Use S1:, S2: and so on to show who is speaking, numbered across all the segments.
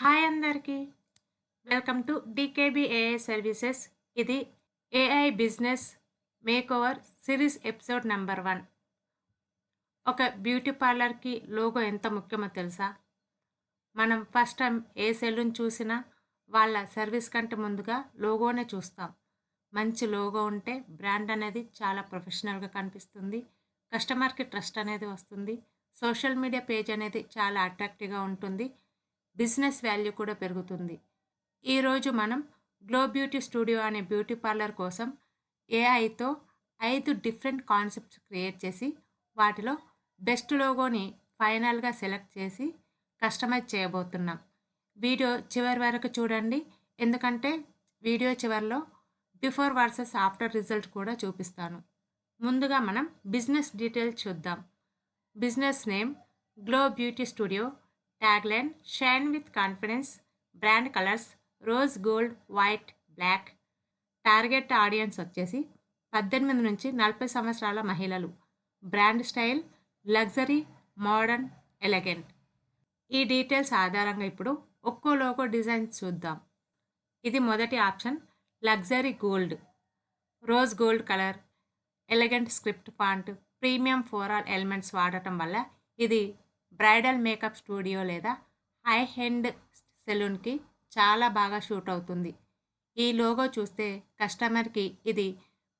S1: Hi అందరికీ. Welcome to DKB AI services. ఇది AI business makeover series episode number 1. ఒక beauty పార్లర్‌కి logo ఎంత ముఖ్యమో తెలుసా? మనం ఫస్ట్ టైం ఏ సెలూన్ చూసినా వాళ్ళ సర్వీస్ కంటే ముందుగా లోగోనే చూస్తాం. మంచి లోగో ఉంటే బ్రాండ్ అనేది చాలా ప్రొఫెషనల్‌గా కనిపిస్తుంది. కస్టమర్‌కి ట్రస్ట్ అనేది వస్తుంది. సోషల్ మీడియా పేజ్ అనేది చాలా అట్రాక్టివ్‌గా ఉంటుంది. బిజినెస్ వాల్యూ కూడా పెరుగుతుంది. ఈరోజు మనం గ్లో బ్యూటీ స్టూడియో అనే బ్యూటీ పార్లర్ కోసం ఏఐతో 5 డిఫరెంట్ కాన్సెప్ట్స్ క్రియేట్ చేసి వాటిలో బెస్ట్ లోగోని ఫైనల్గా సెలెక్ట్ చేసి కస్టమైజ్ చేయబోతున్నాం. వీడియో చివరి వరకు చూడండి, ఎందుకంటే వీడియో చివరిలో బిఫోర్ వర్సెస్ ఆఫ్టర్ రిజల్ట్ కూడా చూపిస్తాను. ముందుగా మనం బిజినెస్ డీటెయిల్స్ చూద్దాం. Business name glow beauty studio. Tagline shine with confidence. Brand colours rose gold, white, black. Target audience వచ్చేసి 18 నుంచి 40 సంవత్సరాల మహిళలు. Brand style luxury, modern, elegant. ఈ డీటెయిల్స్ ఆధారంగా ఇప్పుడు ఒక్కో లోగో డిజైన్ చూద్దాం. ఇది మొదటి option luxury gold. Rose gold colour, elegant script font, premium floral elements వాడటం వల్ల ఇది బ్రైడల్ మేకప్ స్టూడియో లేదా హై ఎండ్ సెలూన్కి చాలా బాగా షూట్ అవుతుంది. ఈ లోగో చూస్తే కస్టమర్కి ఇది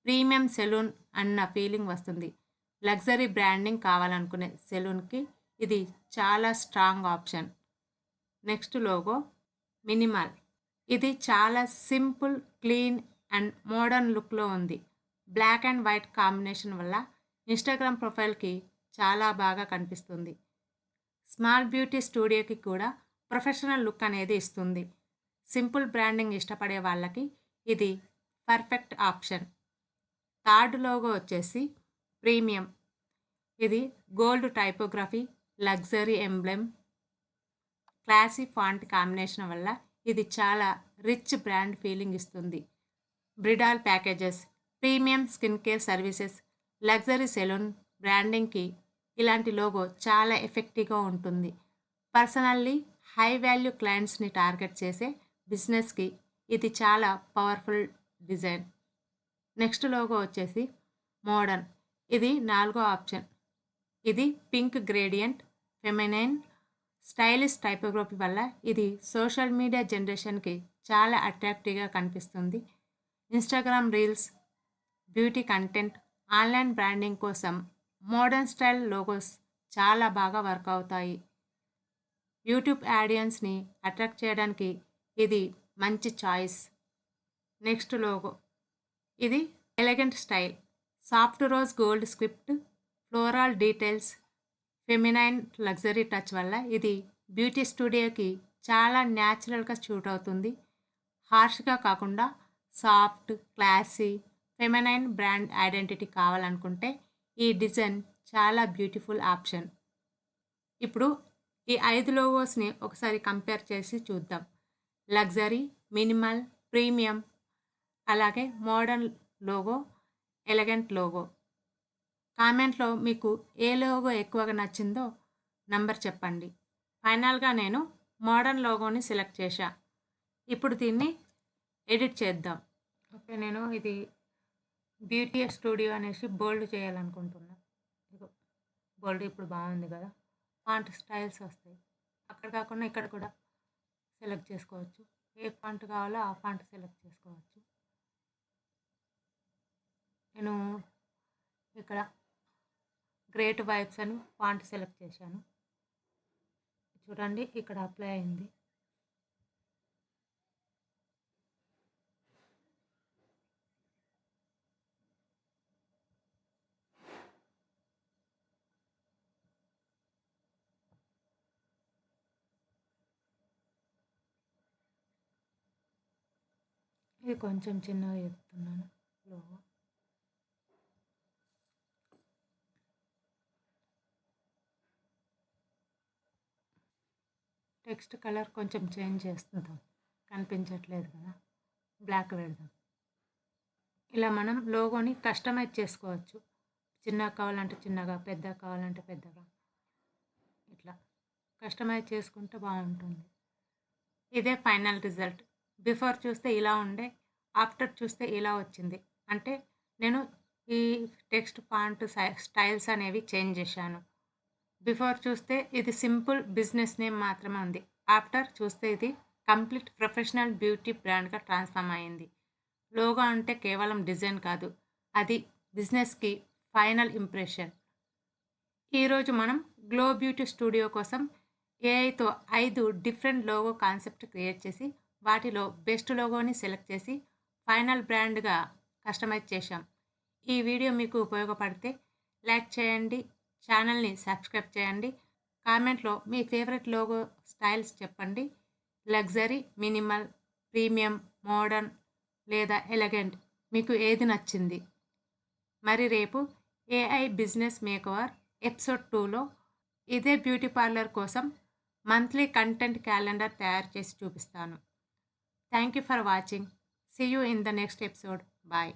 S1: ప్రీమియం సెలూన్ అన్న ఫీలింగ్ వస్తుంది. లగ్జరీ బ్రాండింగ్ కావాలనుకునే సెలూన్కి ఇది చాలా strong option. Next logo minimal. ఇది చాలా సింపుల్, క్లీన్ అండ్ మోడర్న్ లుక్లో ఉంది. బ్లాక్ అండ్ వైట్ కాంబినేషన్ వల్ల ఇన్స్టాగ్రామ్ ప్రొఫైల్కి చాలా బాగా కనిపిస్తుంది. స్మాల్ బ్యూటీ స్టూడియోకి కూడా ప్రొఫెషనల్ లుక్ అనేది ఇస్తుంది. సింపుల్ బ్రాండింగ్ ఇష్టపడే వాళ్ళకి ఇది పర్ఫెక్ట్ ఆప్షన్. థర్డ్ లోగో వచ్చేసి ప్రీమియం. ఇది gold typography, luxury emblem, classy font combination వల్ల ఇది చాలా రిచ్ బ్రాండ్ ఫీలింగ్ ఇస్తుంది. Bridal packages, premium skin care services, luxury salon బ్రాండింగ్కి ఇలాంటి లోగో చాలా ఎఫెక్టివ్గా ఉంటుంది. పర్సనల్లీ హై వాల్యూ క్లయింట్స్ని టార్గెట్ చేసే బిజినెస్కి ఇది చాలా పవర్ఫుల్ డిజైన్. నెక్స్ట్ లోగో వచ్చేసి మోడర్న్. ఇది 4వ ఆప్షన్. ఇది pink gradient, feminine, stylish typography వల్ల ఇది సోషల్ మీడియా జనరేషన్కి చాలా అట్రాక్టివ్గా కనిపిస్తుంది. Instagram reels, beauty content, online branding కోసం మోడర్న్ స్టైల్ లోగోస్ చాలా బాగా వర్క్ అవుతాయి. యూట్యూబ్ ఆడియన్స్ని అట్రాక్ట్ చేయడానికి ఇది మంచి చాయిస్. నెక్స్ట్ లోగో ఇది elegant style. Soft rose gold script, floral details, feminine luxury touch వల్ల ఇది బ్యూటీ స్టూడియోకి చాలా న్యాచురల్గా షూట్ అవుతుంది. హార్ష్గా కాకుండా soft, classy, feminine brand identity కావాలనుకుంటే ఈ డిజైన్ చాలా బ్యూటిఫుల్ ఆప్షన్. ఇప్పుడు ఈ 5 లోగోస్ని ఒకసారి కంపేర్ చేసి చూద్దాం. లగ్జరీ, మినిమల్, ప్రీమియం, అలాగే మోడర్న్ లోగో, ఎలగెంట్ లోగో. కామెంట్లో మీకు ఏ లోగో ఎక్కువగా నచ్చిందో నంబర్ చెప్పండి. ఫైనల్గా నేను మోడర్న్ లోగోని సెలెక్ట్ చేశా. ఇప్పుడు దీన్ని ఎడిట్ చేద్దాం. ఓకే, నేను ఇది బ్యూటీ స్టూడియో అనేసి బోల్డ్ చేయాలనుకుంటున్నా. ఇదిగో బోల్డ్ ఇప్పుడు బాగుంది కదా. ఫాంట్ స్టైల్స్ వస్తాయి. అక్కడ కాకుండా ఇక్కడ కూడా సెలెక్ట్ చేసుకోవచ్చు. ఏ ఫాంట్ కావాలో ఆ ఫాంట్ సెలెక్ట్ చేసుకోవచ్చు. నేను ఇక్కడ గ్రేట్ వైబ్స్ అని ఫాంట్ సెలెక్ట్ చేశాను. చూడండి, ఇక్కడ అప్లై అయింది. ఇది కొంచెం చిన్నగా చెప్తున్నాను లోగో. టెక్స్ట్ కలర్ కొంచెం చేంజ్ చేస్తుందాం, కనిపించట్లేదు కదా, బ్లాక్ పెడదాం. ఇలా మనం లోగోని కస్టమైజ్ చేసుకోవచ్చు. చిన్నగా కావాలంటే చిన్నగా, పెద్దగా కావాలంటే పెద్దగా, ఇట్లా కస్టమైజ్ చేసుకుంటే బాగుంటుంది. ఇదే ఫైనల్ రిజల్ట్. బిఫోర్ చూస్తే ఇలా ఉండే, ఆఫ్టర్ చూస్తే ఇలా వచ్చింది. అంటే నేను ఈ టెక్స్ట్ ఫాంట్ స్టైల్స్ అనేవి చేంజ్ చేశాను. బిఫోర్ చూస్తే ఇది సింపుల్ బిజినెస్ నేమ్ మాత్రమే ఉంది. ఆఫ్టర్ చూస్తే ఇది కంప్లీట్ ప్రొఫెషనల్ బ్యూటీ బ్రాండ్‌గా ట్రాన్స్‌ఫార్మ్ అయింది. లోగో అంటే కేవలం డిజైన్ కాదు. అది బిజినెస్‌కి ఫైనల్ ఇంప్రెషన్. ఈరోజు మనం గ్లో బ్యూటీ స్టూడియో కోసం ఏఐతో 5 డిఫరెంట్ లోగో కాన్సెప్ట్ క్రియేట్ చేసి, వాటిలో బెస్ట్ లోగోని సెలెక్ట్ చేసి, ఫైనల్ బ్రాండ్‌గా కస్టమైజ్ చేశాం. ఈ వీడియో మీకు ఉపయోగపడితే లైక్ చేయండి, ఛానల్‌ని సబ్స్క్రైబ్ చేయండి. కామెంట్‌లో మీ ఫేవరెట్ లోగో స్టైల్స్ చెప్పండి. లగ్జరీ, మినిమల్, ప్రీమియం, మోడర్న్ లేదా ఎలగెంట్ మీకు ఏది నచ్చింది? మరి రేపు ఏఐ బిజినెస్ మేకోవర్ ఎపిసోడ్ 2లో ఇదే బ్యూటీ పార్లర్ కోసం మంత్లీ కంటెంట్ క్యాలెండర్ తయారు చేసి చూపిస్తాను. Thank you for watching. See you in the next episode. Bye.